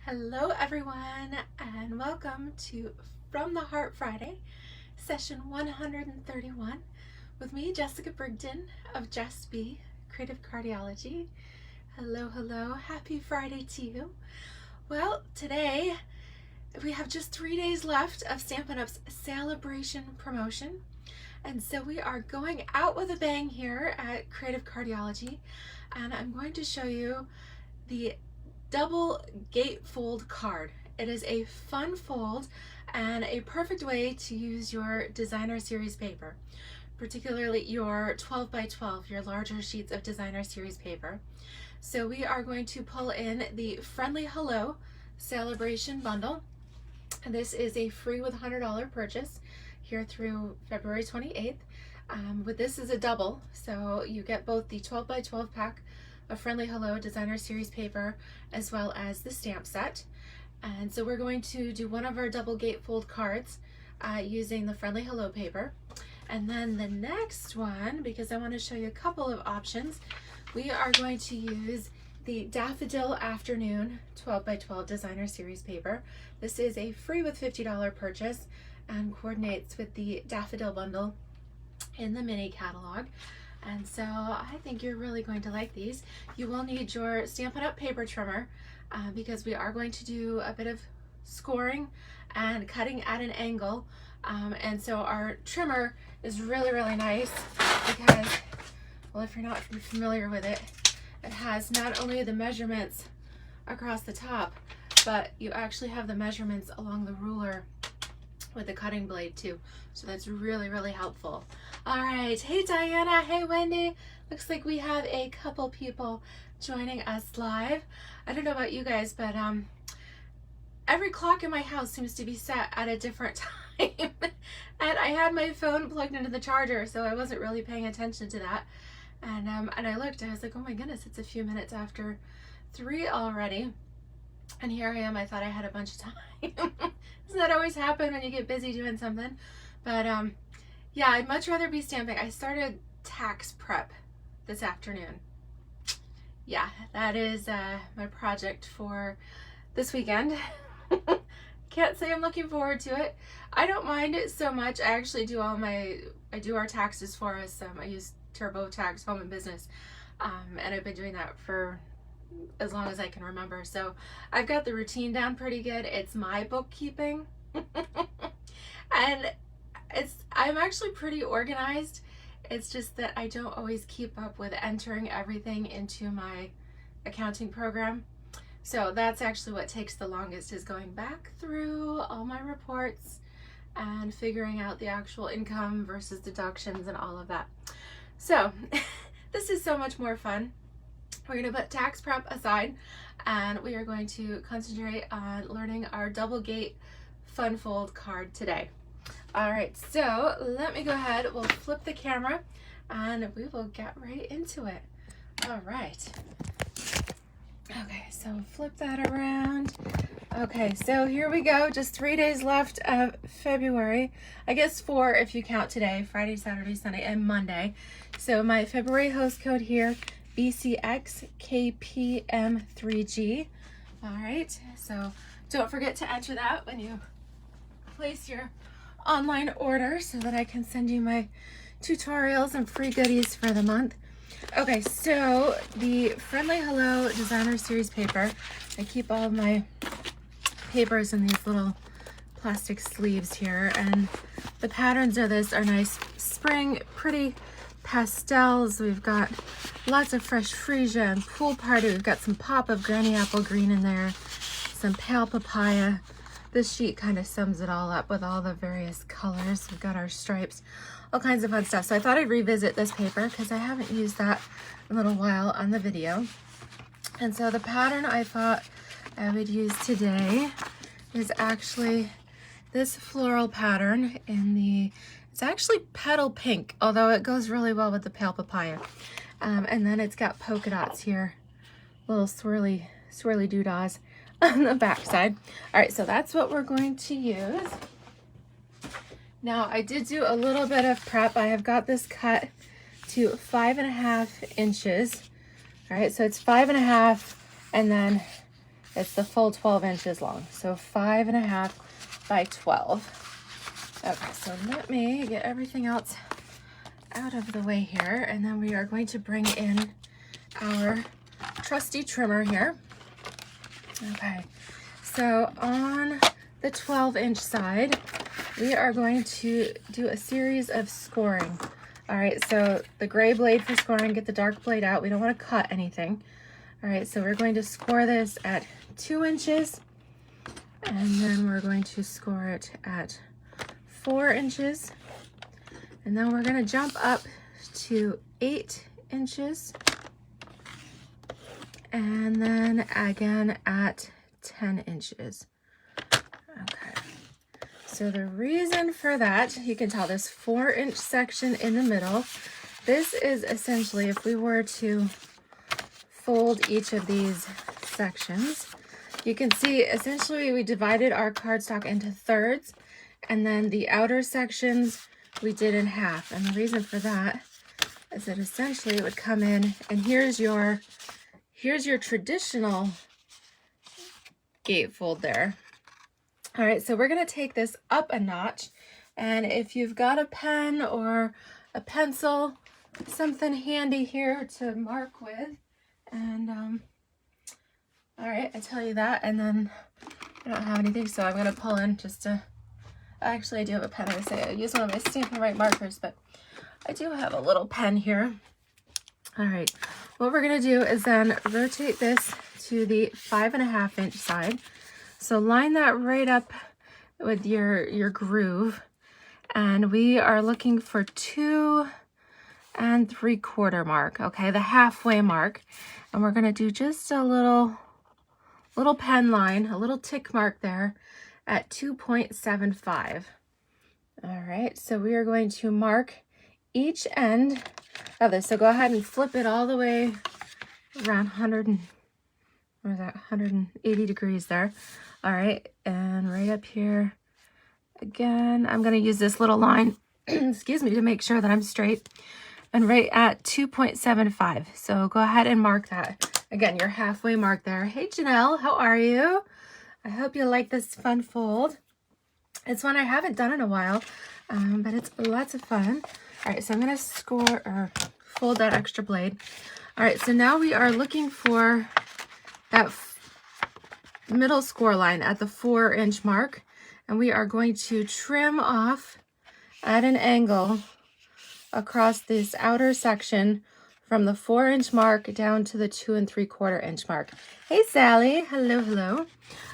Hello everyone, and welcome to From the Heart Friday, session 131, with me, Jessica Brigden of Just Be Creative Cardiology. Hello, happy Friday to you. Well, today we have just 3 days left of Stampin' Up's A Bration promotion, and so we are going out with a bang here at Creative Cardiology, and I'm going to show you the double gatefold card. It is a fun fold and a perfect way to use your designer series paper, particularly your 12 by 12, your larger sheets of designer series paper. So we are going to pull in the Friendly Hello A Bration bundle, and this is a free with $100 purchase here through February 28th. But this is a double, so you get both the 12 by 12 pack of Friendly Hello designer series paper as well as the stamp set. And so we're going to do one of our double gatefold cards using the Friendly Hello paper. And then the next one, because I want to show you a couple of options, we are going to use the Daffodil Afternoon 12 by 12 designer series paper. This is a free with $50 purchase and coordinates with the Daffodil bundle in the mini catalog. And so I think you're really going to like these. You will need your Stampin' Up paper trimmer because we are going to do a bit of scoring and cutting at an angle. And so our trimmer is really nice because, well, if you're not familiar with it, it has not only the measurements across the top, but you actually have the measurements along the ruler with the cutting blade too. So that's really helpful. All right, hey Diana, hey Wendy. Looks like we have a couple people joining us live. I don't know about you guys, but every clock in my house seems to be set at a different time. And I had my phone plugged into the charger, so I wasn't really paying attention to that. And I looked, I was like, oh my goodness, it's a few minutes after 3 already. And here I am, I thought I had a bunch of time. Doesn't that always happen when you get busy doing something? But yeah, I'd much rather be stamping. I started tax prep this afternoon. Yeah, that is my project for this weekend. Can't say I'm looking forward to it. I don't mind it so much. I actually do I do our taxes for us. I use TurboTax Home and Business, and I've been doing that for as long as I can remember. So I've got the routine down pretty good. It's my bookkeeping. And I'm actually pretty organized. It's just that I don't always keep up with entering everything into my accounting program. So that's actually what takes the longest, is going back through all my reports and figuring out the actual income versus deductions and all of that. So this is so much more fun. We're going to put tax prep aside and we are going to concentrate on learning our double gate fun fold card today. All right, so let me go ahead. We'll flip the camera and we will get right into it. All right. Okay, so flip that around. Okay, so here we go. Just 3 days left of February. I guess 4 if you count today, Friday, Saturday, Sunday, and Monday. So my February host code here, BCXKPM3G. All right, so don't forget to enter that when you place your online order so that I can send you my tutorials and free goodies for the month. Okay, so the Friendly Hello designer series paper, I keep all of my papers in these little plastic sleeves here, and the patterns of this are nice spring, pretty pastels. We've got lots of fresh freesia and pool party. We've got some pop of granny apple green in there, some pale papaya. This sheet kind of sums it all up with all the various colors. We've got our stripes, all kinds of fun stuff. So I thought I'd revisit this paper because I haven't used that in a little while on the video. And so the pattern I thought I would use today is actually this floral pattern in the, it's actually petal pink, although it goes really well with the pale papaya. And then it's got polka dots here, little swirly doodahs on the back side. All right, so that's what we're going to use. Now I did do a little bit of prep. I have got this cut to 5.5 inches. All right, so it's 5.5 and then It's the full 12 inches long. So 5.5 by 12. Okay, so let me get everything else out of the way here, and then we are going to bring in our trusty trimmer here. Okay, so on the 12-inch side, we are going to do a series of scoring. All right, so the gray blade for scoring, get the dark blade out. We don't want to cut anything. All right, so we're going to score this at 2 inches, and then we're going to score it at 4 inches, and then we're going to jump up to 8 inches, and then again at 10 inches. Okay, so the reason for that, you can tell this 4-inch section in the middle, this is essentially if we were to fold each of these sections, you can see essentially we divided our cardstock into thirds, and then the outer sections we did in half. And the reason for that is that essentially it would come in, and here's your traditional gatefold there. All right, so we're going to take this up a notch, and if you've got a pen or a pencil, something handy here to mark with, and all right, I tell you that, and then I don't have anything, so I'm going to pull in just to, actually I do have a pen. I would say I use one of my Stampin' Right markers, but I do have a little pen here. All right, what we're going to do is then rotate this to the 5.5-inch side. So line that right up with your groove, and we are looking for 2 3/4 mark, okay, the halfway mark, and we're going to do just a little pen line, a little tick mark there at 2.75. All right, so we are going to mark each end of this. So go ahead and flip it all the way around 180 degrees there. All right, and right up here again, I'm going to use this little line, excuse me, to make sure that I'm straight, and right at 2.75. So go ahead and mark that. Again, your halfway mark there. Hey, Janelle, how are you? I hope you like this fun fold. It's one I haven't done in a while, but it's lots of fun. All right, so I'm going to score or fold that extra blade. All right, so now we are looking for that middle score line at the 4-inch mark, and we are going to trim off at an angle across this outer section from the 4-inch mark down to the 2 3/4-inch mark. Hey Sally, hello, hello. All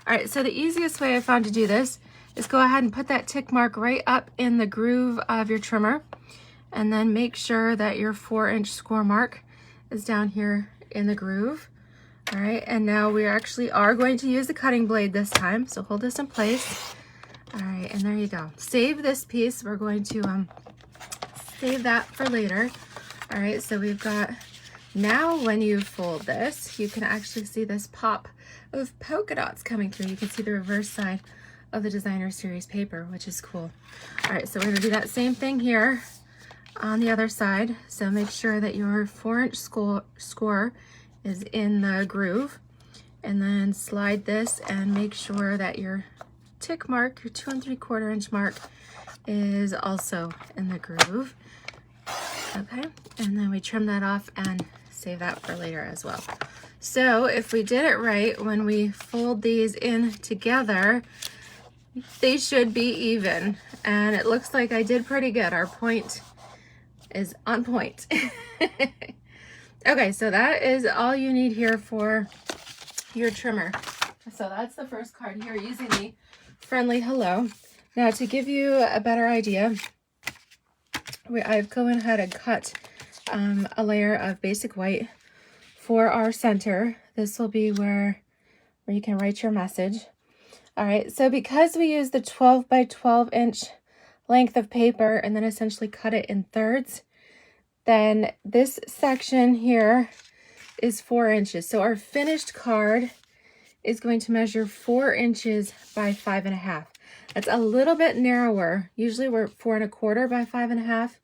right, so the easiest way I found to do this is go ahead and put that tick mark right up in the groove of your trimmer, and then make sure that your 4-inch score mark is down here in the groove. All right, and now we actually are going to use the cutting blade this time, so hold this in place. All right, and there you go. Save this piece. We're going to save that for later. All right, so we've got, now when you fold this, you can actually see this pop of polka dots coming through. You can see the reverse side of the designer series paper, which is cool. All right, so we're gonna do that same thing here on the other side. So make sure that your 4-inch score is in the groove, and then slide this and make sure that your tick mark, your 2 3/4-inch mark, is also in the groove. Okay, and then we trim that off and save that for later as well. So if we did it right, when we fold these in together, they should be even, and it looks like I did pretty good. Our point is on point. Okay, so that is all you need here for your trimmer. So that's the first card here using the friendly hello. Now to give you a better idea, I've gone ahead and cut a layer of basic white for our center. This will be where you can write your message. All right, so because we use the 12 by 12 inch length of paper and then essentially cut it in thirds, then this section here is 4 inches. So our finished card is going to measure 4 inches by 5.5. That's a little bit narrower. Usually we're 4 1/4 by 5.5.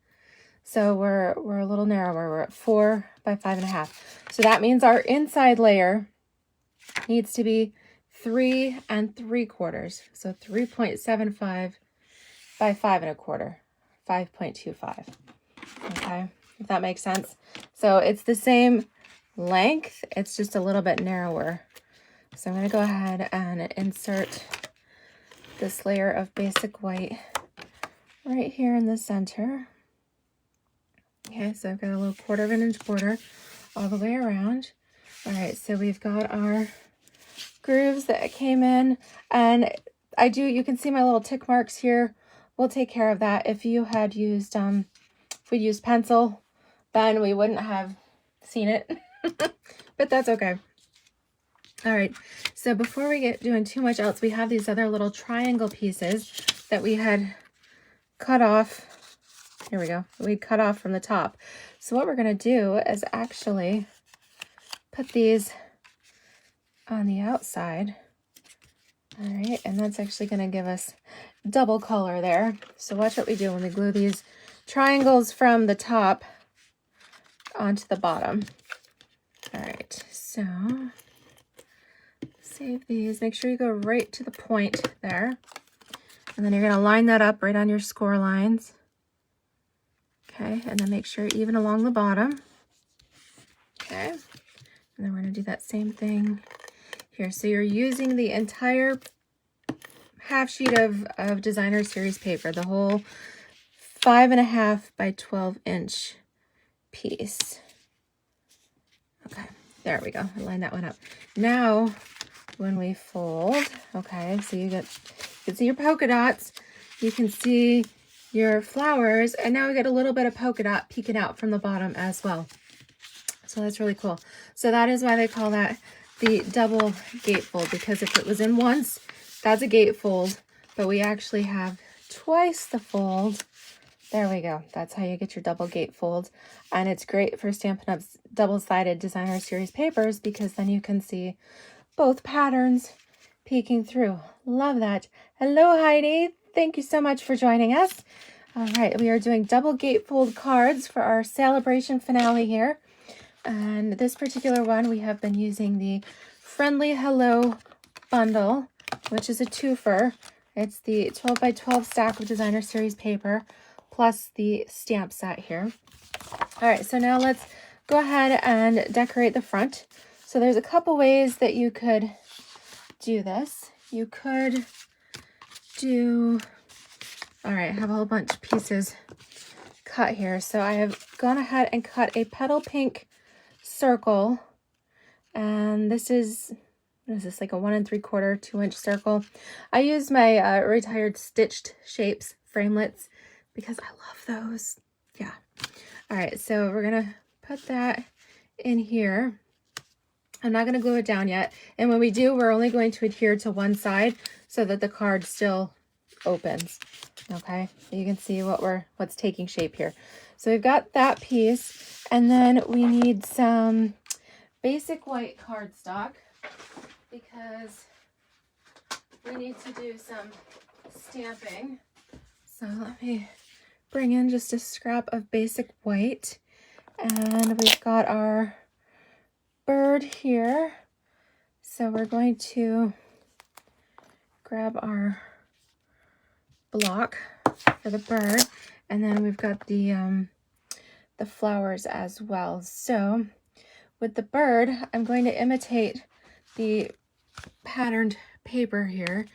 So we're a little narrower. We're at 4 by 5.5. So that means our inside layer needs to be 3 3/4. So 3.75 by 5 1/4, 5.25. Okay, if that makes sense. So it's the same length, it's just a little bit narrower. So I'm going to go ahead and insert this layer of basic white right here in the center. Okay, so I've got a little 1/4 inch border all the way around. All right, so we've got our grooves that came in, and you can see my little tick marks here. We'll take care of that. If you had used, if we used pencil, then we wouldn't have seen it, but that's okay. All right, so before we get doing too much else, we have these other little triangle pieces that we had cut off. Here we go. We cut off from the top. So what we're going to do is actually put these on the outside. All right, and that's actually going to give us double color there. So watch what we do when we glue these triangles from the top onto the bottom. All right, so save these. Make sure you go right to the point there. And then you're going to line that up right on your score lines. Okay, and then make sure even along the bottom. Okay, and then we're going to do that same thing here. So you're using the entire half sheet of designer series paper, the whole 5.5 by 12 inch piece. Okay, there we go. I lined that one up. Now, when we fold, okay, so you can see your polka dots, you can see your flowers, and now we get a little bit of polka dot peeking out from the bottom as well. So that's really cool. So that is why they call that the double gatefold, because if it was in once, that's a gatefold, but we actually have twice the fold. There we go. That's how you get your double gatefold. And it's great for Stampin' Up's double-sided designer series papers, because then you can see both patterns peeking through. Love that. Hello, Heidi. Thank you so much for joining us. All right, we are doing double gatefold cards for our celebration finale here. And this particular one, we have been using the Friendly Hello bundle, which is a twofer. It's the 12 by 12 stack of designer series paper, plus the stamp set here. All right, so now let's go ahead and decorate the front. So there's a couple ways that you could do this. You could do, all right, I have a whole bunch of pieces cut here. So I have gone ahead and cut a petal pink circle, and this is, what is this, like a 1 3/4, 2 inch circle. I use my retired stitched shapes framelits because I love those. Yeah. All right, so we're gonna put that in here. I'm not gonna glue it down yet, and when we do, we're only going to adhere to one side so that the card still opens. Okay, you can see what's taking shape here. So we've got that piece, and then we need some basic white cardstock because we need to do some stamping. So let me bring in just a scrap of basic white, and we've got our bird here. So we're going to grab our block for the bird, and then we've got the flowers as well. So with the bird, I'm going to imitate the patterned paper here.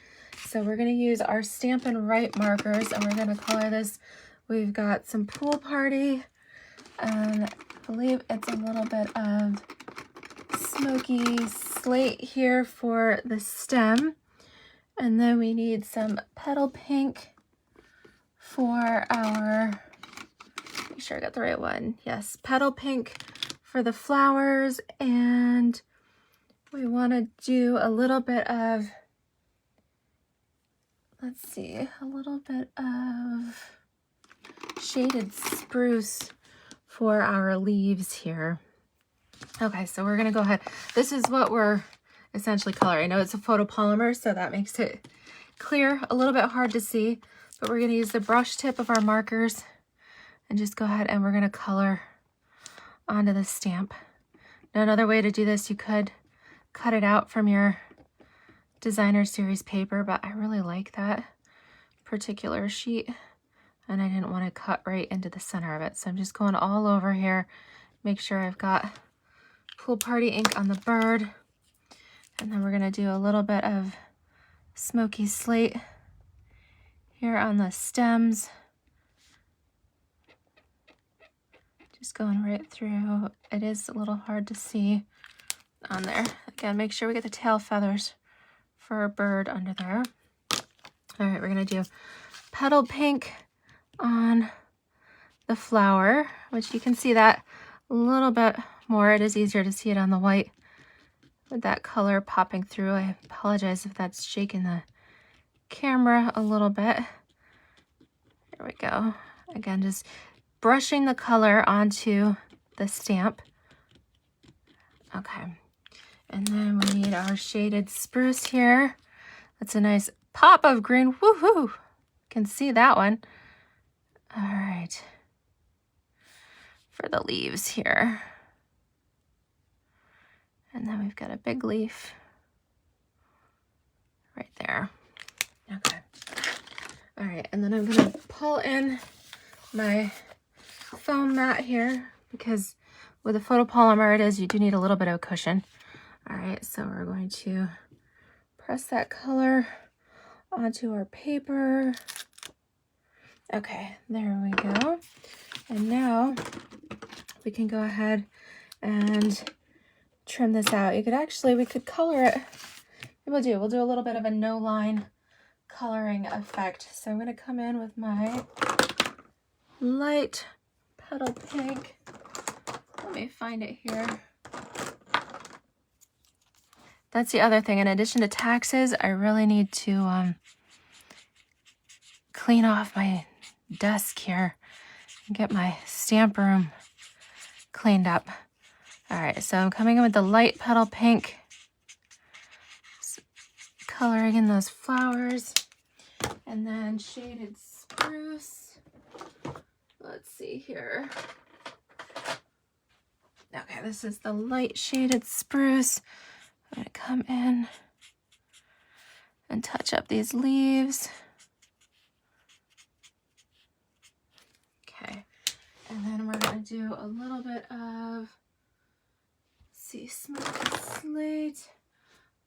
So we're going to use our Stampin' Right markers, and we're going to color this. We've got some Pool Party, and I believe it's a little bit of smoky slate here for the stem. And then we need some petal pink for our, make sure I got the right one. Yes, petal pink for the flowers, and we want to do a little bit of, let's see, a little bit of shaded spruce for our leaves here. Okay, so we're going to go ahead. This is what we're essentially coloring. I know it's a photopolymer, so that makes it clear, a little bit hard to see, but we're going to use the brush tip of our markers and just go ahead and we're going to color onto the stamp. Now, another way to do this, you could cut it out from your designer series paper, but I really like that particular sheet, and I didn't want to cut right into the center of it. So I'm just going all over here, make sure I've got Pool Party ink on the bird. And then we're going to do a little bit of smoky slate here on the stems. Just going right through. It is a little hard to see on there. Again, make sure we get the tail feathers for our bird under there. All right, we're going to do petal pink on the flower, which you can see that a little bit more. It is easier to see it on the white with that color popping through. I apologize if that's shaking the camera a little bit. There we go. Again, just brushing the color onto the stamp. Okay. And then we need our shaded spruce here. That's a nice pop of green. Woohoo! Can see that one. All right. For the leaves here. And then we've got a big leaf right there. Okay. All right, and then I'm gonna pull in my foam mat here because with a photopolymer you do need a little bit of cushion. All right, so we're going to press that color onto our paper. Okay, there we go. And now we can go ahead and trim this out. You could actually, we could color it. We'll do a little bit of a no line coloring effect. So I'm going to come in with my light petal pink. Let me find it here. That's the other thing. In addition to taxes, I really need to clean off my desk here and get my stamp room cleaned up. All right, so I'm coming in with the light petal pink, coloring in those flowers, and then shaded spruce. Let's see here. Okay, this is the light shaded spruce. I'm gonna come in and touch up these leaves. Okay, and then we're gonna do a little bit of, see, smoky slate.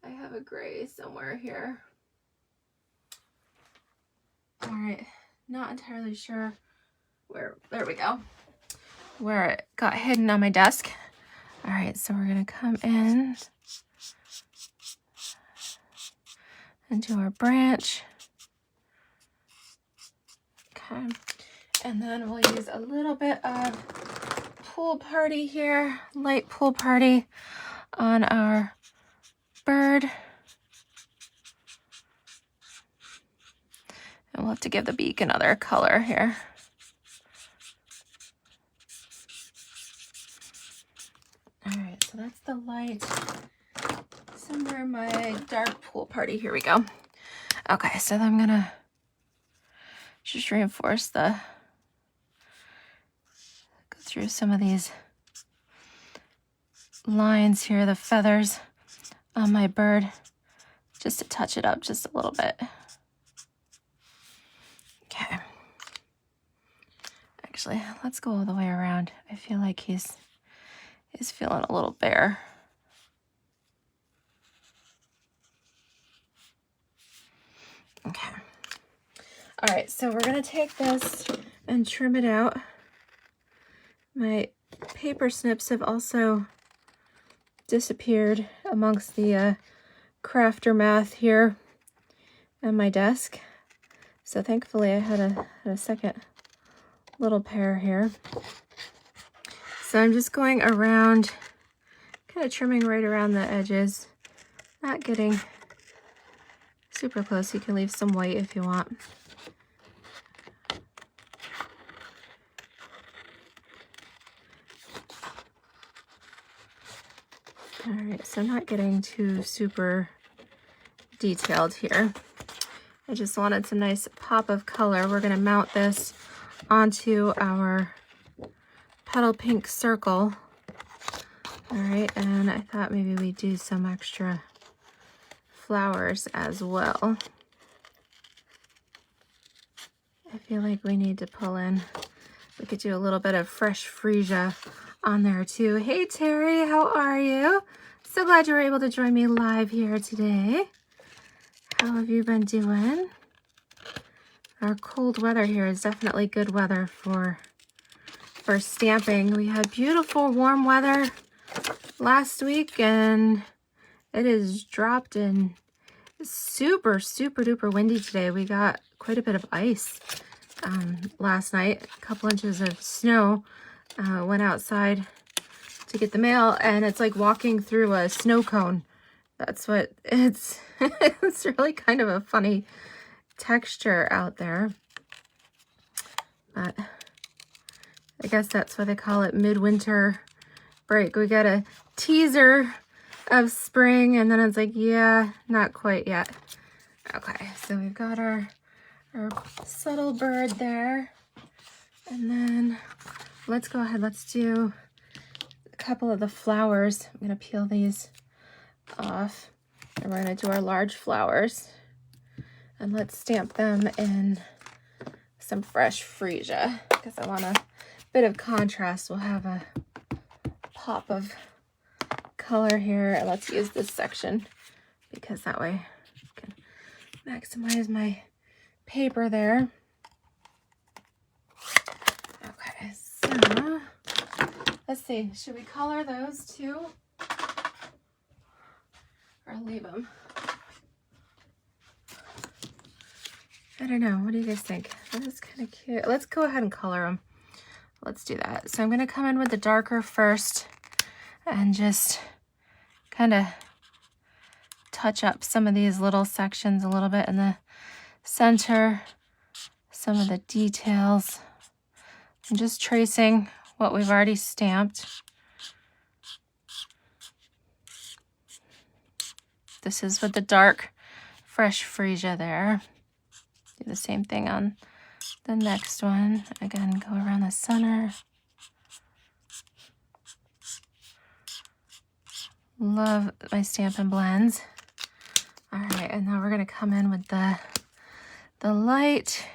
I have a gray somewhere here. All right, not entirely sure where, there we go, where it got hidden on my desk. All right, so we're gonna come in and do our branch. Okay, and then we'll use a little bit of Pool Party here, light Pool Party on our bird. And we'll have to give the beak another color here. All right, so that's the light. Somewhere my dark Pool Party, here we go. Okay, so then I'm gonna just reinforce the, go through some of these lines here, the feathers on my bird, just to touch it up just a little bit. Okay. Actually, let's go all the way around. I feel like he's feeling a little bare. Okay. All right, so we're gonna take this and trim it out. My paper snips have also disappeared amongst the crafter math here on my desk. So thankfully I had a second little pair here. So I'm just going around, kind of trimming right around the edges, not getting super close. You can leave some white if you want. All right, so I'm not getting too super detailed here. I just wanted some nice pop of color. We're gonna mount this onto our petal pink circle. All right, and I thought maybe we'd do some extra flowers as well. I feel like we need to pull in. We could do a little bit of fresh freesia on there too. Hey Terry, how are you? So glad you were able to join me live here today. How have you been doing? Our cold weather here is definitely good weather for stamping. We had beautiful warm weather last week and it is dropped in super duper windy today. We got quite a bit of ice last night, a couple inches of snow. Went outside to get the mail and it's like walking through a snow cone. That's what it's it's really kind of a funny texture out there, but I guess that's why they call it midwinter break. We got a teaser of spring and then it's like, yeah, not quite yet. Okay, so we've got our subtle bird there, and then let's go ahead, let's do a couple of the flowers. I'm gonna peel these off and we're gonna do our large flowers, and let's stamp them in some fresh freesia because I want a bit of contrast. We'll have a pop of color here. Let's use this section because that way I can maximize my paper there. Okay, so let's see. Should we color those too? Or leave them? I don't know. What do you guys think? That is kind of cute. Let's go ahead and color them. Let's do that. So I'm going to come in with the darker first and just kind of touch up some of these little sections a little bit in the center, some of the details. I'm just tracing what we've already stamped. This is with the dark, fresh freesia there. Do the same thing on the next one. Again, go around the center. Love my Stampin' blends. All right, and now we're gonna come in with the light.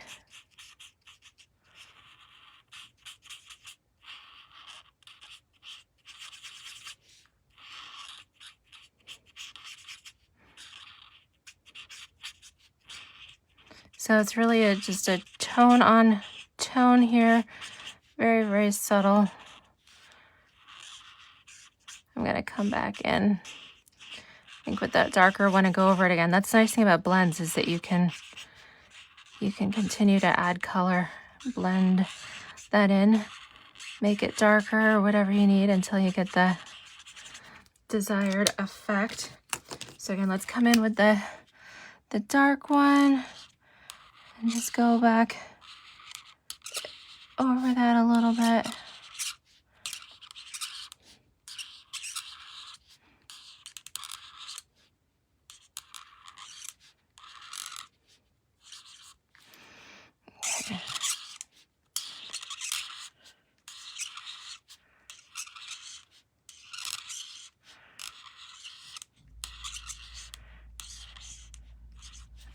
So it's really just a tone on tone here. Very subtle. I'm gonna come back in, I think with that darker one and go over it again. That's the nice thing about blends is that you can continue to add color, blend that in, make it darker or whatever you need until you get the desired effect. So again, let's come in with the dark one and just go back over that a little bit.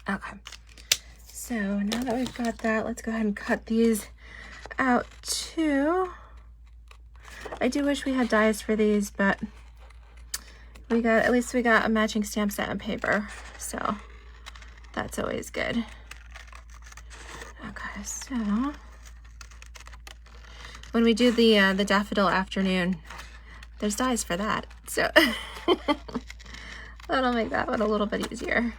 Okay, so now that we've got that, let's go ahead and cut these out too. I do wish we had dies for these, but at least we got a matching stamp set and paper, so that's always good. Okay, so when we do the Daffodil afternoon, there's dies for that, so that'll make that one a little bit easier.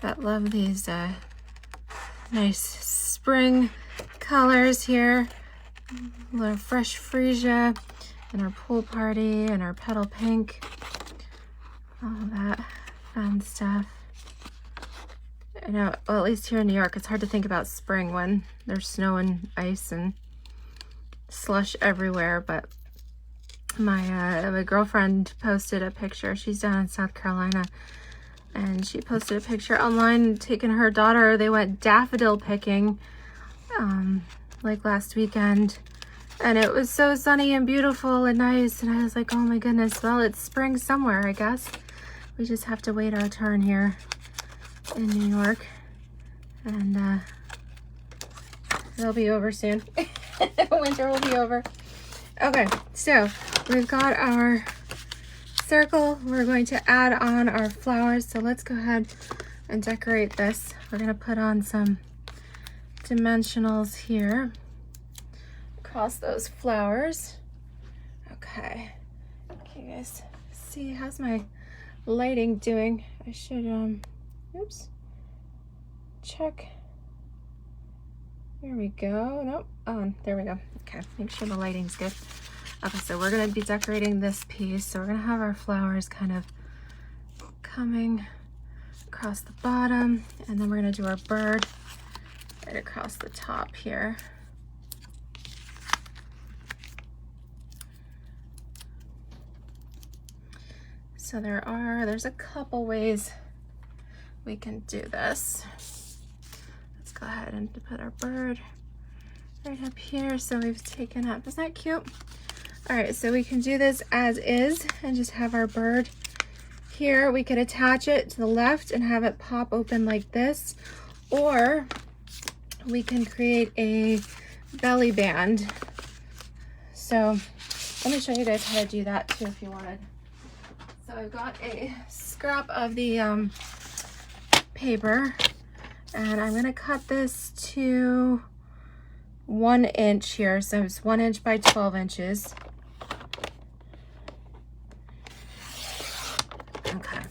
I love these nice spring colors here. A little fresh freesia and our pool party and our petal pink. All that fun stuff. I know, well, at least here in New York, it's hard to think about spring when there's snow and ice and slush everywhere, but my girlfriend posted a picture. She's down in South Carolina, and she posted a picture online taking her daughter. They went daffodil picking like last weekend, And it was so sunny and beautiful and nice, and I was like, oh my goodness, well, it's spring somewhere, I guess. We just have to wait our turn here in New York, and it'll be over soon. Winter will be over. Okay, so we've got our circle. We're going to add on our flowers, so let's go ahead and decorate this. We're going to put on some dimensionals here across those flowers. Okay, can you guys see? How's my lighting doing? I should oops, check. There we go. Nope, on. There we go. Okay, make sure the lighting's good. Okay, so we're gonna be decorating this piece. So we're gonna have our flowers kind of coming across the bottom, and then we're gonna do our bird right across the top here. So there's a couple ways we can do this. Let's go ahead and put our bird right up here. So we've taken up, isn't that cute? All right, so we can do this as is and just have our bird here. We could attach it to the left and have it pop open like this, or we can create a belly band. So let me show you guys how to do that too if you wanted. So I've got a scrap of the paper, and I'm gonna cut this to 1 inch here. So it's 1 inch by 12 inches. Okay,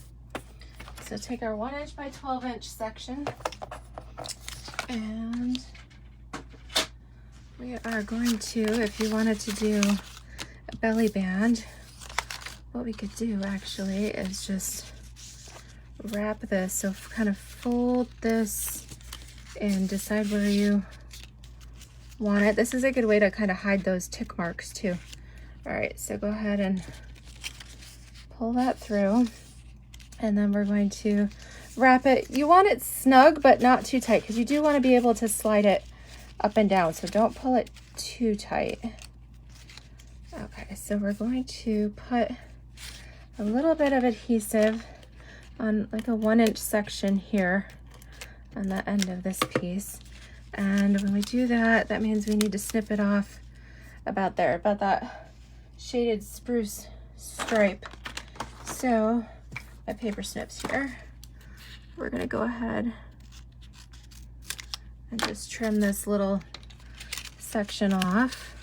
so take our 1 inch by 12 inch section, and we are going to, if you wanted to do a belly band, what we could do actually is just wrap this. So kind of fold this and decide where you want it. This is a good way to kind of hide those tick marks too. All right, so go ahead and pull that through, and then we're going to wrap it. You want it snug, but not too tight, because you do want to be able to slide it up and down. So don't pull it too tight. Okay, so we're going to put a little bit of adhesive on like a 1 inch section here on the end of this piece. And when we do that, that means we need to snip it off about there, about that shaded spruce stripe. So my paper snips here. We're gonna go ahead and just trim this little section off.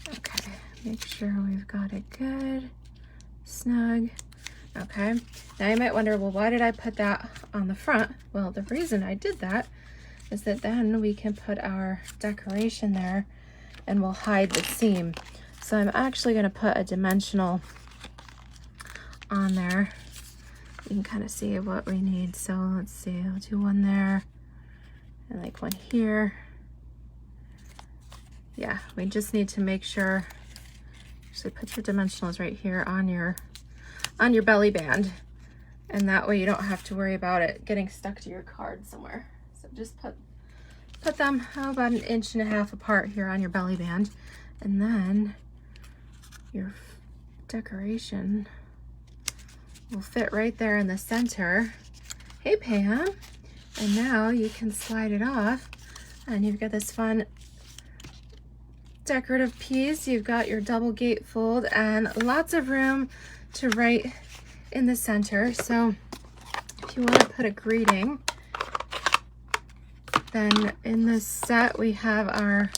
Okay, make sure we've got it good, snug. Okay, now you might wonder, well, why did I put that on the front? Well, the reason I did that is that then we can put our decoration there and we'll hide the seam. So I'm actually going to put a dimensional on there. You can kind of see what we need. So let's see, I'll do one there and like one here. Yeah, we just need to make sure, actually put your dimensionals right here on your belly band, and that way you don't have to worry about it getting stuck to your card somewhere. So just put them about 1.5 inches apart here on your belly band, and then your decoration will fit right there in the center. Hey Pam, and now you can slide it off, and you've got this fun decorative piece. You've got your double gatefold and lots of room to write in the center. So if you want to put a greeting, then in this set we have our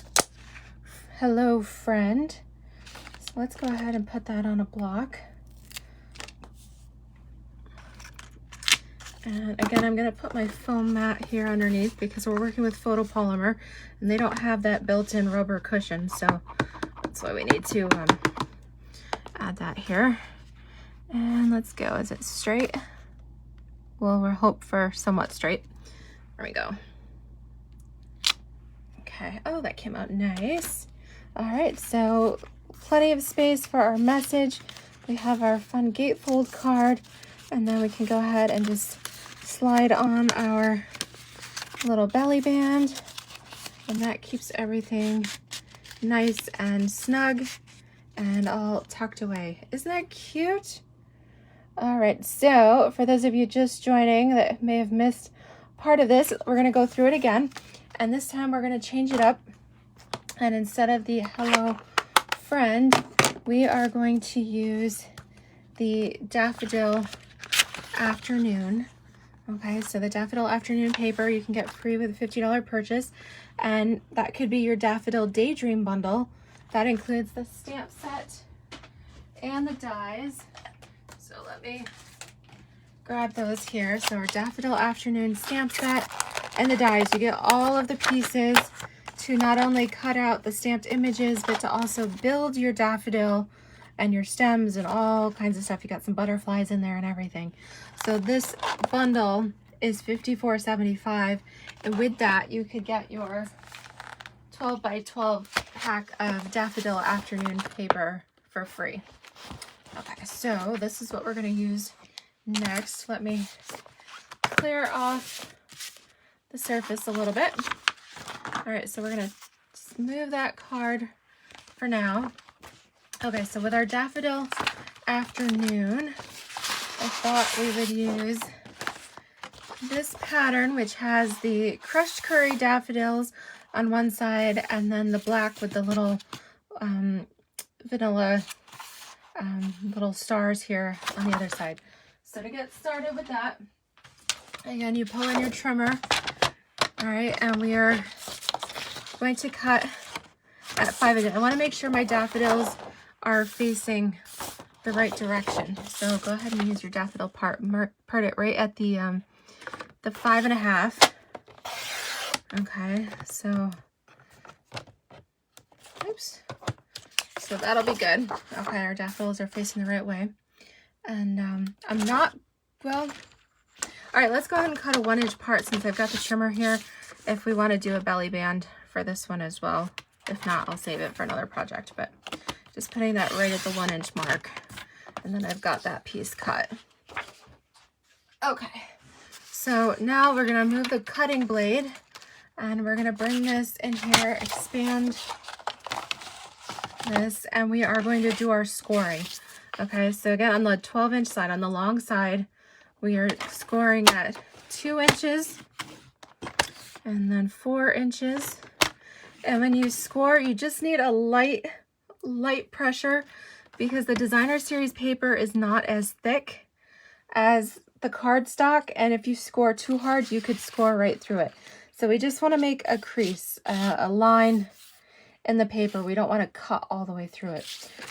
hello friend. So let's go ahead and put that on a block. And again, I'm going to put my foam mat here underneath because we're working with photopolymer and they don't have that built-in rubber cushion. So that's why we need to add that here. And let's go. Is it straight? Well, we'll hope for somewhat straight. There we go. Okay. Oh, that came out nice. All right. So plenty of space for our message. We have our fun gatefold card, and then we can go ahead and just slide on our little belly band, and that keeps everything nice and snug and all tucked away. Isn't that cute? All right, so for those of you just joining that may have missed part of this, we're going to go through it again, and this time we're going to change it up, and instead of the Hello Friend, we are going to use the Daffodil Afternoon. Okay, so the Daffodil Afternoon paper you can get free with a $50 purchase, and that could be your Daffodil Daydream bundle. That includes the stamp set and the dies. So let me grab those here. So our Daffodil Afternoon stamp set and the dies. You get all of the pieces to not only cut out the stamped images, but to also build your daffodil and your stems and all kinds of stuff. You got some butterflies in there and everything. So this bundle is $54.75, and with that you could get your 12 by 12 pack of Daffodil Afternoon paper for free. Okay, so this is what we're going to use next. Let me clear off the surface a little bit. All right, so we're going to move that card for now. Okay, so with our Daffodil Afternoon, I thought we would use this pattern, which has the crushed curry daffodils on one side and then the black with the little vanilla little stars here on the other side. So to get started with that, again, you pull in your trimmer. All right, and we are going to cut at 5 inches. I want to make sure my daffodils are facing the right direction. So go ahead and use your daffodil part it right at the 5.5. Okay, so oops. So that'll be good. Okay, our daffodils are facing the right way. And I'm not, well, all right, let's go ahead and cut a 1-inch part since I've got the trimmer here, if we want to do a belly band for this one as well. If not, I'll save it for another project, but just putting that right at the 1-inch mark. And then I've got that piece cut. Okay, so now we're gonna move the cutting blade and we're gonna bring this in here, expand this, and we are going to do our scoring. Okay, so again, on the 12-inch side, on the long side, we are scoring at 2 inches and then 4 inches. And when you score, you just need a light pressure because the designer series paper is not as thick as the cardstock, and if you score too hard, you could score right through it. So we just want to make a crease, a line in the paper. We don't want to cut all the way through it.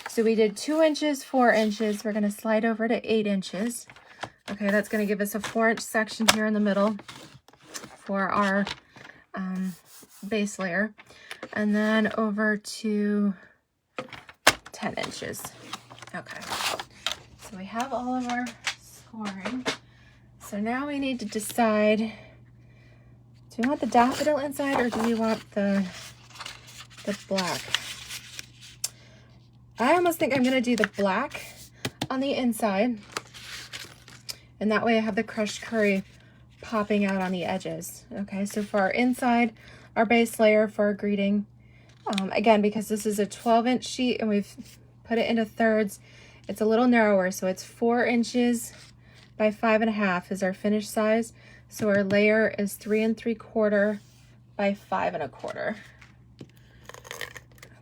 So we did 2 inches, 4 inches. We're going to slide over to 8 inches. Okay, that's going to give us a 4-inch section here in the middle for our base layer. And then over to 10 inches. Okay, so we have all of our scoring. So now we need to decide, do we want the daffodil inside or do we want the black? I almost think I'm going to do the black on the inside, and that way I have the crushed curry popping out on the edges. Okay, so for our inside, our base layer for our greeting, again, because this is a 12-inch sheet and we've put it into thirds, it's a little narrower, so it's 4 inches by 5.5 is our finished size. So our layer is 3 3/4 by 5 1/4.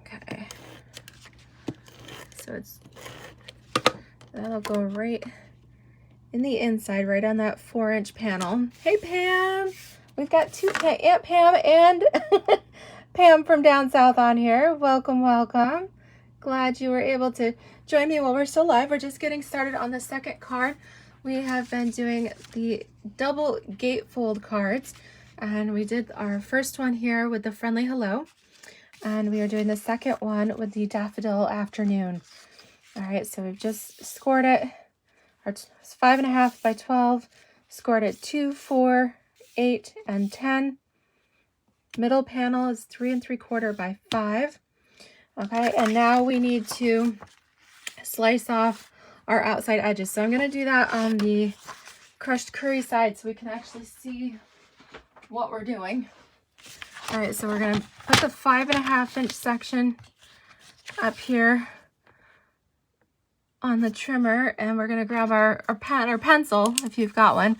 Okay, so that'll go right in the inside, right on that 4-inch panel. Hey Pam, we've got Aunt Pam and Pam from down south on here. Welcome, welcome. Glad you were able to join me while we're still live. We're just getting started on the second card. We have been doing the double gatefold cards, and we did our first one here with the friendly hello, and we are doing the second one with the Daffodil Afternoon. All right, so we've just scored it. It's 5.5 by 12, scored at 2, 4, 8, and 10. Middle panel is 3 3/4 by 5. Okay, and now we need to slice off our outside edges. So I'm going to do that on the crushed curry side so we can actually see what we're doing. All right, so we're gonna put the 5.5-inch section up here on the trimmer, and we're gonna grab our pen or pencil, if you've got one,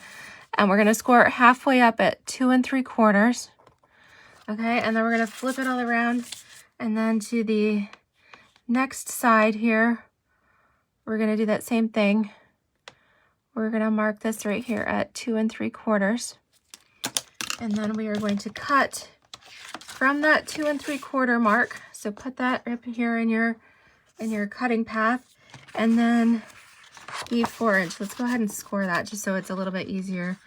and we're gonna score it halfway up at 2 3/4. Okay, and then we're gonna flip it all around, and then to the next side here, we're gonna do that same thing. We're gonna mark this right here at 2 3/4. And then we are going to cut from that 2 3/4 mark. So put that up here in your cutting path, and then the 4-inch. Let's go ahead and score that just so it's a little bit easier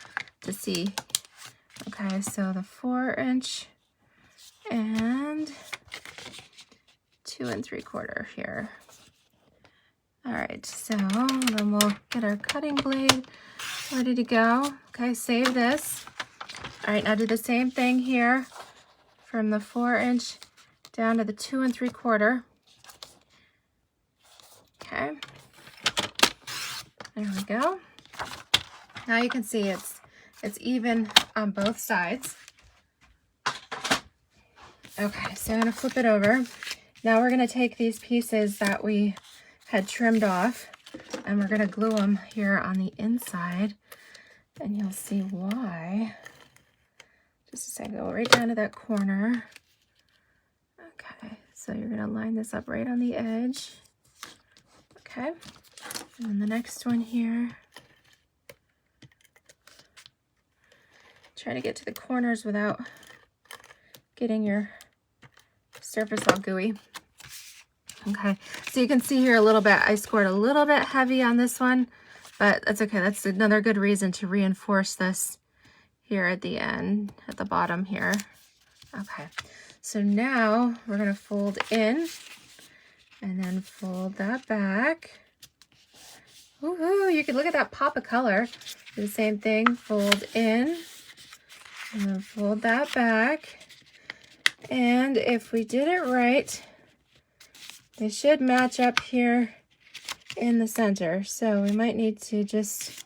to see. Okay, so the 4-inch and 2 3/4 here. All right, so then we'll get our cutting blade ready to go. Okay, save this. All right, now do the same thing here from the 4-inch down to the 2 3/4. Okay, there we go. Now you can see it's even on both sides. Okay, so I'm gonna flip it over. Now we're gonna take these pieces that we had trimmed off, and we're gonna glue them here on the inside, and you'll see why. Just a second, go right down to that corner. Okay, so you're gonna line this up right on the edge. Okay, and then the next one here. Try to get to the corners without getting your surface all gooey. Okay, so you can see here a little bit, I scored a little bit heavy on this one, but that's okay. That's another good reason to reinforce this here at the end, at the bottom here. Okay, so now we're gonna fold in and then fold that back. Woohoo, you can look at that pop of color. Do the same thing, fold in and then fold that back. And if we did it right, they should match up here in the center. So we might need to just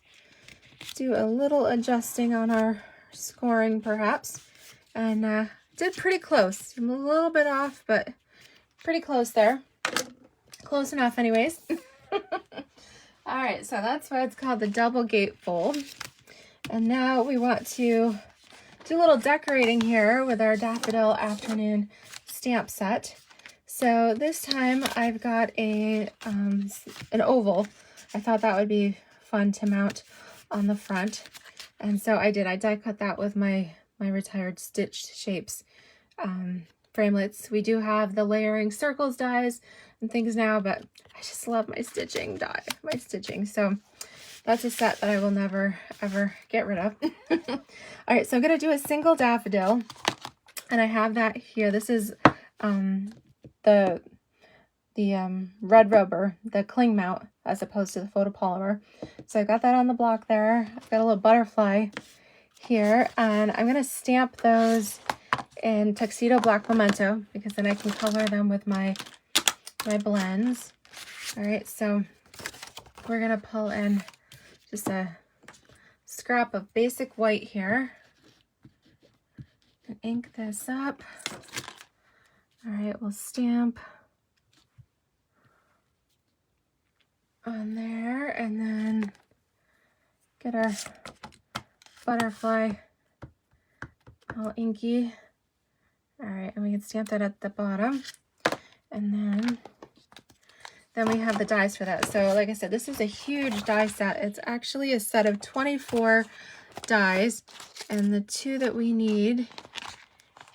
do a little adjusting on our scoring perhaps. And did pretty close. I'm a little bit off, but pretty close there. Close enough anyways. All right, so that's why it's called the double gatefold. And now we want to do a little decorating here with our Daffodil Afternoon stamp set. So this time I've got an oval. I thought that would be fun to mount on the front. And so I did. I die cut that with my retired stitched shapes framelits. We do have the layering circles dies and things now, but I just love my stitching die, So that's a set that I will never, ever get rid of. All right, so I'm going to do a single daffodil, and I have that here. This is the red rubber, the cling mount, as opposed to the photopolymer. So I got that on the block there. I've got a little butterfly here, and I'm going to stamp those in Tuxedo Black Memento, because then I can color them with my blends. All right, so we're going to pull in just a scrap of basic white here and ink this up. All right, we'll stamp on there and then get our butterfly all inky. All right, and we can stamp that at the bottom. And then we have the dies for that. So like I said, this is a huge die set. It's actually a set of 24 dies, and the two that we need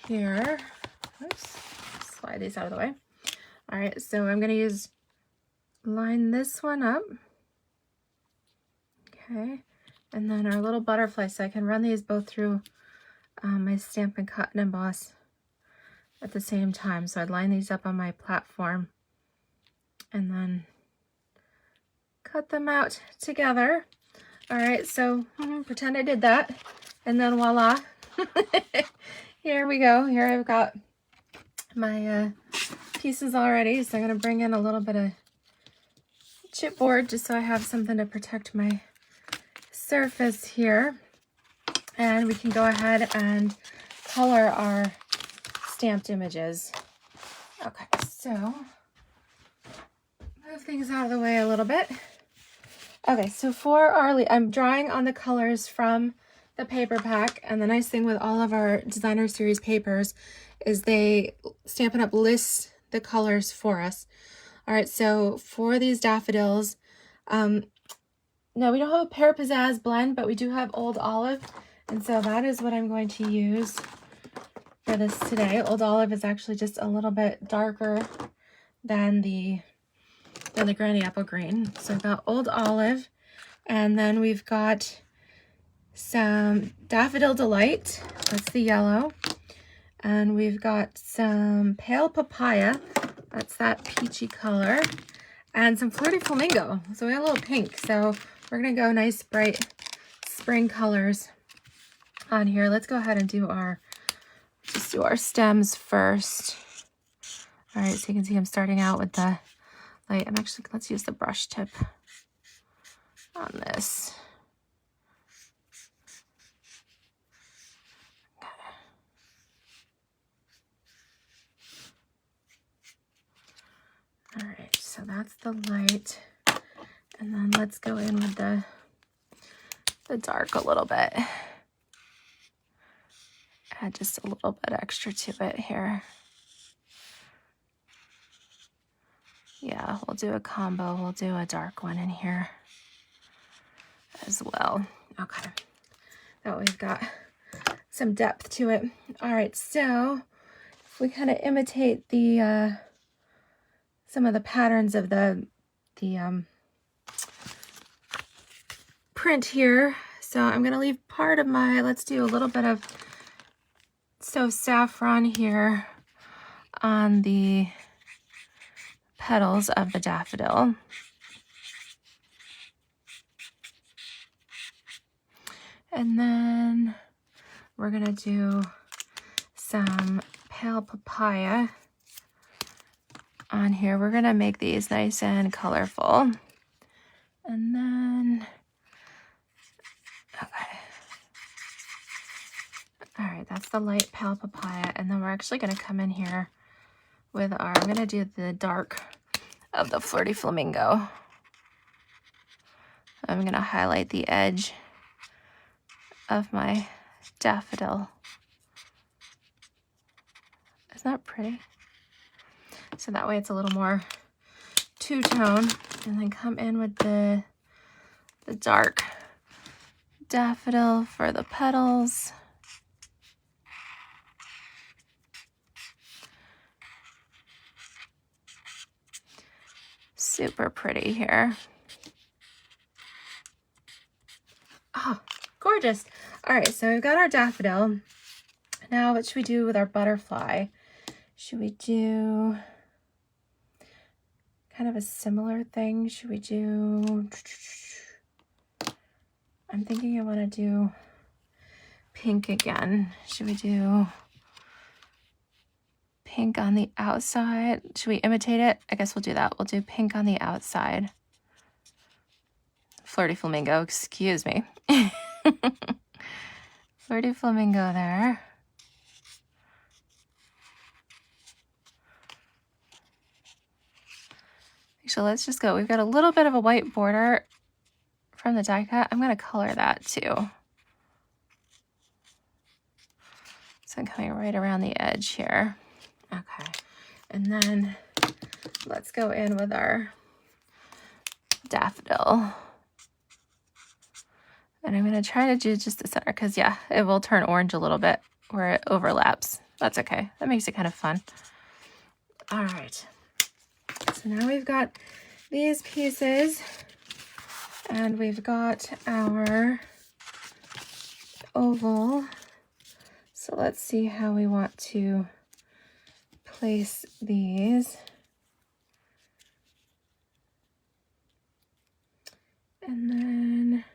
here, oops, slide these out of the way. All right, so I'm going to line this one up. Okay, and then our little butterfly, so I can run these both through my Stampin' Cut and Emboss at the same time. So I'd line these up on my platform and then cut them out together. All right, so pretend I did that, and then voila. Here we go. Here I've got my pieces already, so I'm going to bring in a little bit of chipboard just so I have something to protect my surface here. And we can go ahead and color our stamped images. Okay, so move things out of the way a little bit. Okay, so for our I'm drawing on the colors from the paper pack, and the nice thing with all of our designer series papers is Stampin' Up! Lists the colors for us. All right, so for these daffodils, no, we don't have a Pear Pizzazz blend, but we do have Old Olive, and so that is what I'm going to use for this today. Old Olive is actually just a little bit darker than the Granny Apple Green. So I've got Old Olive, and then we've got some Daffodil Delight, that's the yellow, and we've got some Pale Papaya, that's that peachy color, and some Flirty Flamingo. So we got a little pink, so we're gonna go nice bright spring colors on here. Let's go ahead and do our stems first. All right, so you can see I'm starting out with the light. Let's use the brush tip on this. All right, so that's the light. And then let's go in with the dark a little bit. Add just a little bit extra to it here. Yeah, we'll do a combo. We'll do a dark one in here as well. Okay, that way we've got some depth to it. All right, so if we kind of imitate the some of the patterns of the print here. So I'm going to leave part of let's do a little bit of saffron here on the petals of the daffodil. And then we're going to do some Pale Papaya on here. We're going to make these nice and colorful. And then, okay. All right, that's the light Pale Papaya. And then we're actually going to come in here with I'm going to do the dark of the Flirty Flamingo. I'm going to highlight the edge of my daffodil. Isn't that pretty? So that way it's a little more two-tone, and then come in with the dark daffodil for the petals. Super pretty here. Oh, gorgeous. All right, so we've got our daffodil. Now what should we do with our butterfly? Should we do kind of a similar thing? Should we do, I'm thinking I want to do pink again. Should we do pink on the outside? Should we imitate it? I guess we'll do that. We'll do pink on the outside. Flirty Flamingo, excuse me. Flirty Flamingo there. So let's just go. We've got a little bit of a white border from the die cut. I'm going to color that too. So I'm coming right around the edge here. Okay. And then let's go in with our daffodil. And I'm going to try to do just the center because, yeah, it will turn orange a little bit where it overlaps. That's okay. That makes it kind of fun. All right. So now we've got these pieces, and we've got our oval. So let's see how we want to place these. And then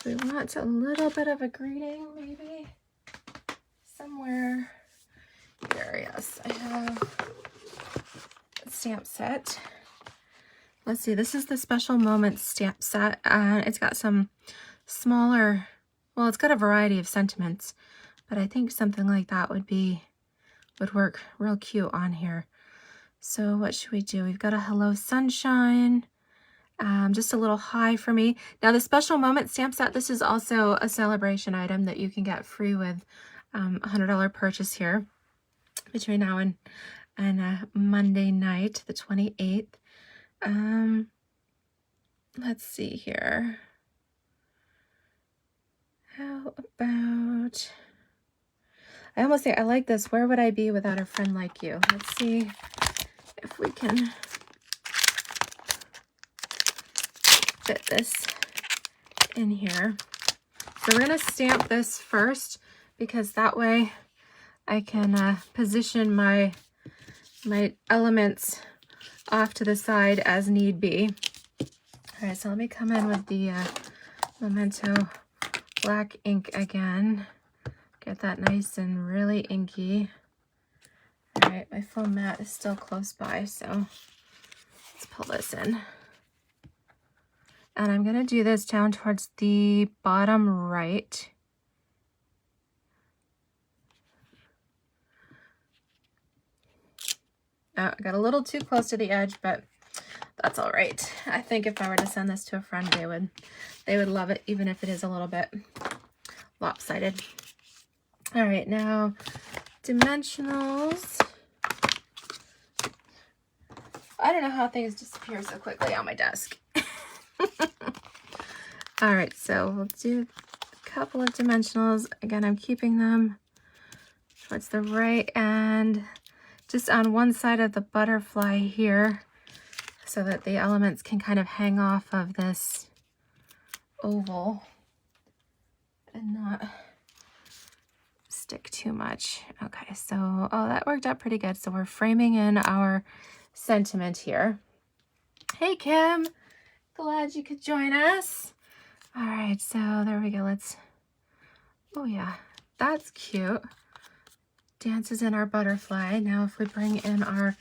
we want a little bit of a greeting, maybe somewhere here. Yes, I have stamp set. Let's see, this is the Special Moments stamp set. It's got some smaller, well, it's got a variety of sentiments, but I think something like that would be would work real cute on here. So what should we do? We've got a Hello Sunshine, just a little high for me. Now the special moment stamp set, this is also a celebration item that you can get free with a $100 purchase here between now and Monday night, the 28th. Let's see here. How about, I almost think I like this. Where would I be without a friend like you? Let's see if we can fit this in here. So we're going to stamp this first because that way I can position my elements off to the side as need be. All right, so let me come in with the Memento black ink again. Get that nice and really inky. All right, my foam mat is still close by, so let's pull this in. And I'm gonna do this down towards the bottom right. Oh, I got a little too close to the edge, but that's all right. I think if I were to send this to a friend, they would love it, even if it is a little bit lopsided. All right, now dimensionals. I don't know how things disappear so quickly on my desk. All right, so we'll do a couple of dimensionals. Again, I'm keeping them towards the right and just on one side of the butterfly here so that the elements can kind of hang off of this oval and not stick too much. Okay, so, oh, that worked out pretty good. So we're framing in our sentiment here. Hey, Kim, glad you could join us. All right, so there we go. Let's, oh yeah, that's cute. Dances in our butterfly. Now if we bring in our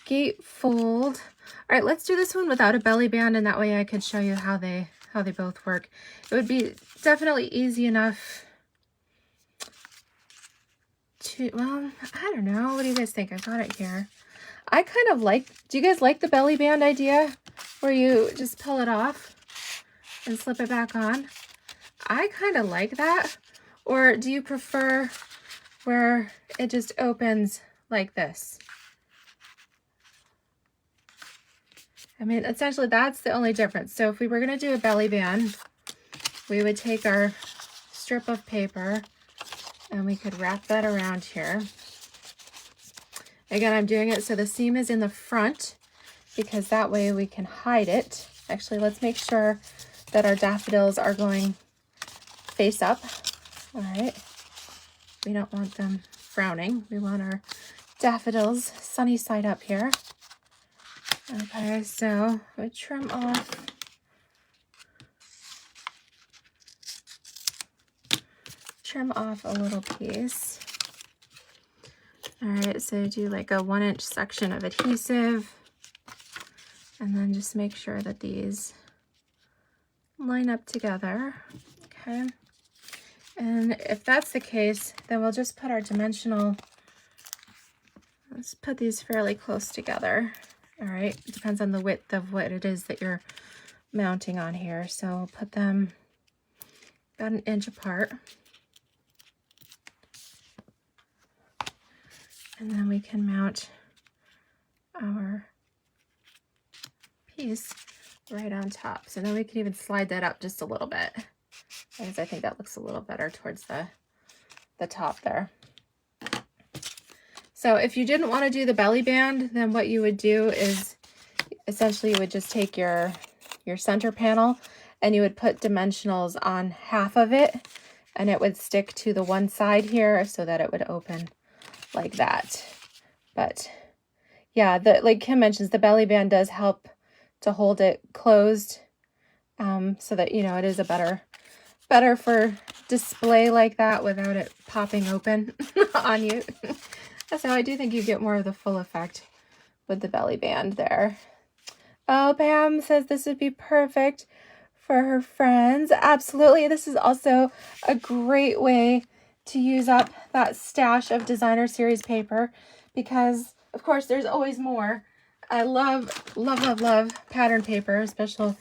gatefold. All right, let's do this one without a belly band, and that way I could show you how they both work. It would be definitely easy enough to, well, I don't know. What do you guys think? I've got it here. I kind of like, do you guys like the belly band idea where you just pull it off and slip it back on? I kind of like that. Or do you prefer where it just opens like this? I mean, essentially that's the only difference. So if we were going to do a belly band, we would take our strip of paper and we could wrap that around here. Again, I'm doing it so the seam is in the front because that way we can hide it. Actually, let's make sure that our daffodils are going face up. All right. We don't want them frowning. We want our daffodils sunny side up here. Okay, so we trim off a little piece. All right, so do like a 1-inch section of adhesive, and then just make sure that these line up together. Okay, and if that's the case, then we'll just put our dimensional, let's put these fairly close together. All right, it depends on the width of what it is that you're mounting on here. So we'll put them about 1 inch apart. And then we can mount our piece right on top. So then we can even slide that up just a little bit, because I think that looks a little better towards the top there. So if you didn't want to do the belly band, then what you would do is essentially you would just take your center panel and you would put dimensionals on half of it, and it would stick to the one side here so that it would open like that. But yeah, like Kim mentions, the belly band does help to hold it closed, so that, you know, it is a better for display like that without it popping open on you. So I do think you get more of the full effect with the belly band there. Oh, Pam says this would be perfect for her friends. Absolutely. This is also a great way to use up that stash of designer series paper because, of course, there's always more. I love pattern paper, especially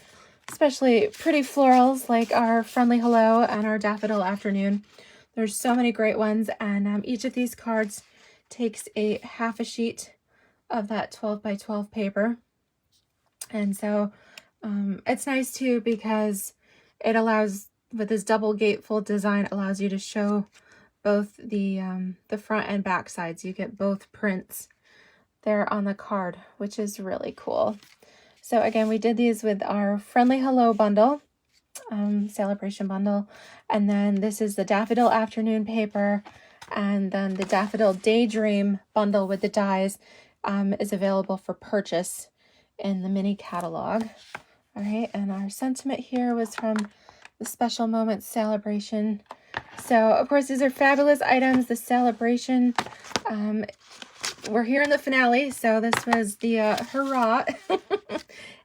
pretty florals like our Friendly Hello and our Daffodil Afternoon. There's so many great ones, and each of these cards takes a half a sheet of that 12 by 12 paper. And so it's nice too because it allows, with this double gatefold design, allows you to show both the front and back sides. You get both prints there on the card, which is really cool. So again, we did these with our Friendly Hello bundle, celebration bundle, and then this is the Daffodil Afternoon paper, and then the Daffodil Daydream bundle with the dies is available for purchase in the mini catalog. All right, and our sentiment here was from the Special Moments Celebration. So, of course, these are fabulous items. The celebration, we're here in the finale, so this was the hurrah.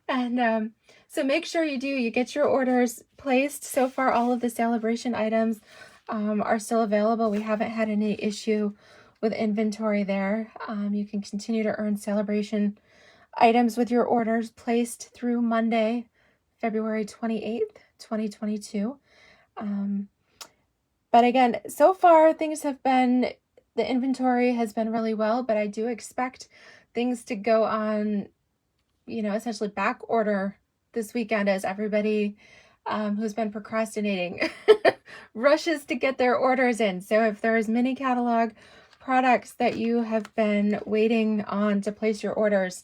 And so make sure you get your orders placed. So far, all of the celebration items are still available. We haven't had any issue with inventory there. You can continue to earn celebration items with your orders placed through Monday, February 28th, 2022. But again, so far things have been, the inventory has been really well, but I do expect things to go on, essentially back order this weekend as everybody who's been procrastinating rushes to get their orders in. So if there's mini catalog products that you have been waiting on to place your orders,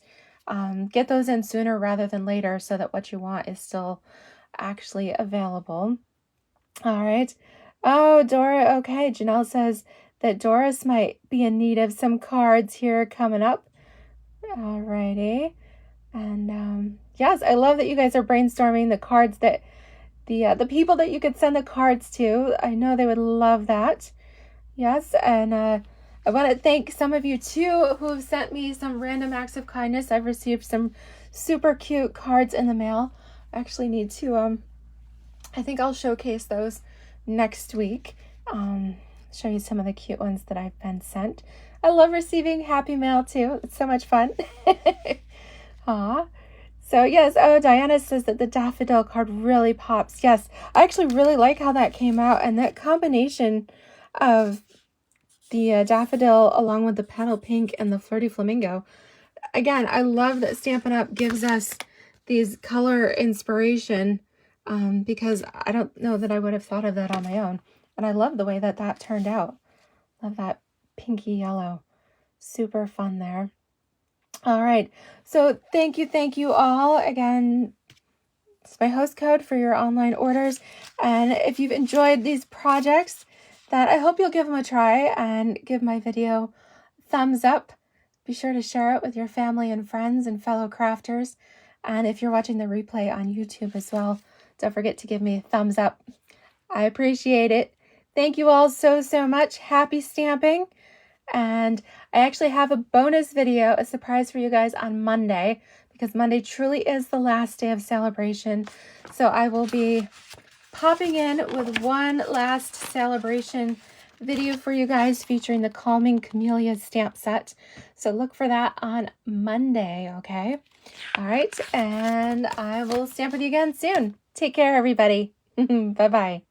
get those in sooner rather than later so that what you want is still actually available. All right. Oh, Dora. Okay. Janelle says that Doris might be in need of some cards here coming up. All righty. And yes, I love that you guys are brainstorming the cards that the people that you could send the cards to. I know they would love that. Yes. And I want to thank some of you too who have sent me some random acts of kindness. I've received some super cute cards in the mail. I actually need to I think I'll showcase those next week. Show you some of the cute ones that I've been sent. I love receiving happy mail too. It's so much fun. Aw. So yes, oh, Diana says that the Daffodil card really pops. Yes, I actually really like how that came out, and that combination of the Daffodil along with the Petal Pink and the Flirty Flamingo. Again, I love that Stampin' Up! Gives us these color inspiration because I don't know that I would have thought of that on my own. And I love the way that that turned out. Love that pinky yellow. Super fun there. All right. So thank you all. Again, it's my host code for your online orders. And if you've enjoyed these projects, that I hope you'll give them a try and give my video a thumbs up. Be sure to share it with your family and friends and fellow crafters. And if you're watching the replay on YouTube as well, don't forget to give me a thumbs up. I appreciate it. Thank you all so much. Happy stamping. And I actually have a bonus video, a surprise for you guys on Monday, because Monday truly is the last day of celebration. So I will be popping in with one last celebration video for you guys featuring the Calming Camellias stamp set. So look for that on Monday, okay? All right, and I will stamp with you again soon. Take care, everybody. Bye-bye.